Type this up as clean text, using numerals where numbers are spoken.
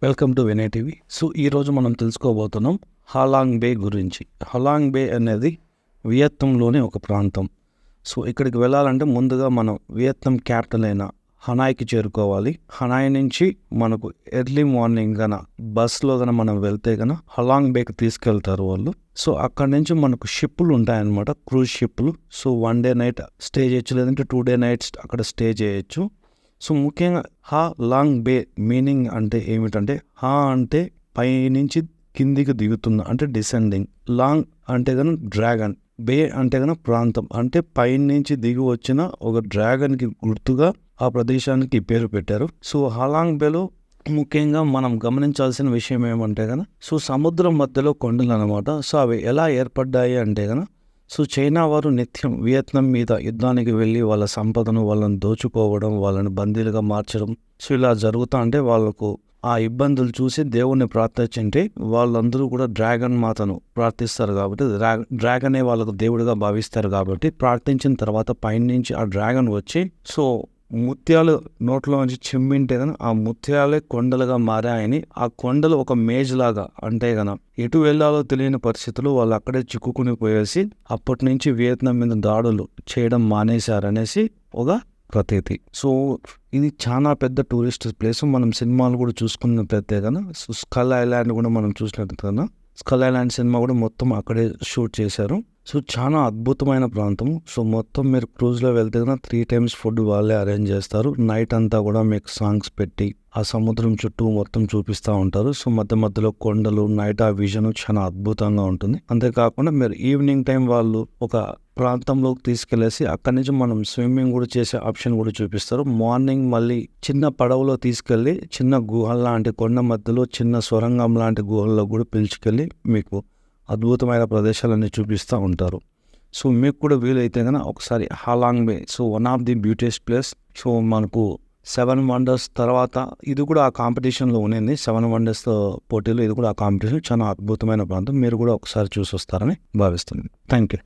Welcome to Vinay TV. So ఈరోజు మనం తెలుసుకోబోతున్నాం హాలాంగ్ బే గురించి. హాలాంగ్ బే అనేది వియత్నంలోని ఒక ప్రాంతం. సో ఇక్కడికి వెళ్ళాలంటే ముందుగా మనం వియత్నం క్యాపిటల్ అయిన హనాయ్కి చేరుకోవాలి. హనాయ్ నుంచి మనకు ఎర్లీ మార్నింగ్ బస్లో మనం వెళ్తే హాలాంగ్ బేకి తీసుకెళ్తారు వాళ్ళు. సో అక్కడ నుంచి మనకు షిప్పులు ఉంటాయన్నమాట, క్రూజ్ షిప్పులు. సో 1 డే నైట్ స్టే చేయొచ్చు, లేదంటే 2 డే నైట్స్ అక్కడ స్టే చేయొచ్చు. సో ముఖ్యంగా హా లాంగ్ బే మీనింగ్ అంటే ఏమిటంటే, హా అంటే పైనుంచి కిందికి దిగుతున్న అంటే డిసెండింగ్, లాంగ్ అంటే డ్రాగన్, బే అంటే ప్రాంతం అంటే పైనుంచి దిగి వచ్చిన ఒక డ్రాగన్కి గుర్తుగా ఆ ప్రదేశానికి పేరు పెట్టారు. సో హాలాంగ్ బేలో ముఖ్యంగా మనం గమనించాల్సిన విషయం ఏమంటే సో సముద్రం మధ్యలో కొండలు అనమాట. సో అవి ఎలా ఏర్పడ్డాయి అంటే సో చైనా వారు నిత్యం వియత్నాం మీద యుద్ధానికి వెళ్ళి వాళ్ళ సంపదను వాళ్ళని దోచుకోవడం, వాళ్ళని బందీలుగా మార్చడం, సో ఇలా జరుగుతా అంటే వాళ్ళకు ఆ ఇబ్బందులు చూసి దేవుణ్ణి ప్రార్థించింటే వాళ్ళందరూ కూడా డ్రాగన్ మాతను ప్రార్థిస్తారు కాబట్టి, డ్రాగనే వాళ్ళకు దేవుడిగా భావిస్తారు కాబట్టి, ప్రార్థించిన తర్వాత పైనుంచి ఆ డ్రాగన్ వచ్చి సో ముత్యాలు నోట్లో నుంచి చిమ్మింటే ఆ ముత్యాలే కొండలుగా మారాయని, ఆ కొండలు ఒక మేజ్ లాగా అంటే ఎటు వెళ్ళాలో తెలియని పరిస్థితులు వాళ్ళు అక్కడే చిక్కుకుని పోయేసి అప్పటి నుంచి వియత్నాం మీద దాడులు చేయడం మానేశారనేసి ఒక ప్రతీతి. సో ఇది చాలా పెద్ద టూరిస్ట్ ప్లేస్. మనం సినిమాలు కూడా చూసుకున్నట్లయితే సో స్కల్ ఐలాండ్ కూడా మనం చూసినట్టు స్కల్ ఐలాండ్ సినిమా కూడా మొత్తం అక్కడే షూట్ చేశారు. సో చాలా అద్భుతమైన ప్రాంతం. సో మొత్తం మీరు క్రూజ్లో వెళ్తే 3 times ఫుడ్ వాళ్ళే అరేంజ్ చేస్తారు. నైట్ అంతా కూడా మీకు సాంగ్స్ పెట్టి ఆ సముద్రం చుట్టూ మొత్తం చూపిస్తూ ఉంటారు. సో మధ్య మధ్యలో కొండలు, నైట్ ఆ విజన్ చాలా అద్భుతంగా ఉంటుంది. అంతేకాకుండా మీరు ఈవినింగ్ టైం వాళ్ళు ఒక ప్రాంతంలోకి తీసుకెళ్లేసి అక్కడి నుంచి మనం స్విమ్మింగ్ కూడా చేసే ఆప్షన్ కూడా చూపిస్తారు. మార్నింగ్ మళ్ళీ చిన్న పడవలో తీసుకెళ్లి చిన్న గుహల లాంటి కొండ మధ్యలో చిన్న సొరంగం లాంటి గుహల్లో కూడా పిలుచుకెళ్ళి మీకు అద్భుతమైన ప్రదేశాలన్నీ చూపిస్తూ ఉంటారు. సో మీకు కూడా వీలైతే ఒకసారి Ha Long Bay, so one of the beautiest place. So మనకు 7 వండర్స్ తర్వాత ఇది కూడా ఆ కాంపిటీషన్లో ఉన్నింది. 7 వండర్స్ పోటీలో ఇది కూడా ఆ కాంపిటీషన్. చాలా అద్భుతమైన ప్రాంతం. మీరు కూడా ఒకసారి చూసి వస్తారని భావిస్తున్నాను. Thank you.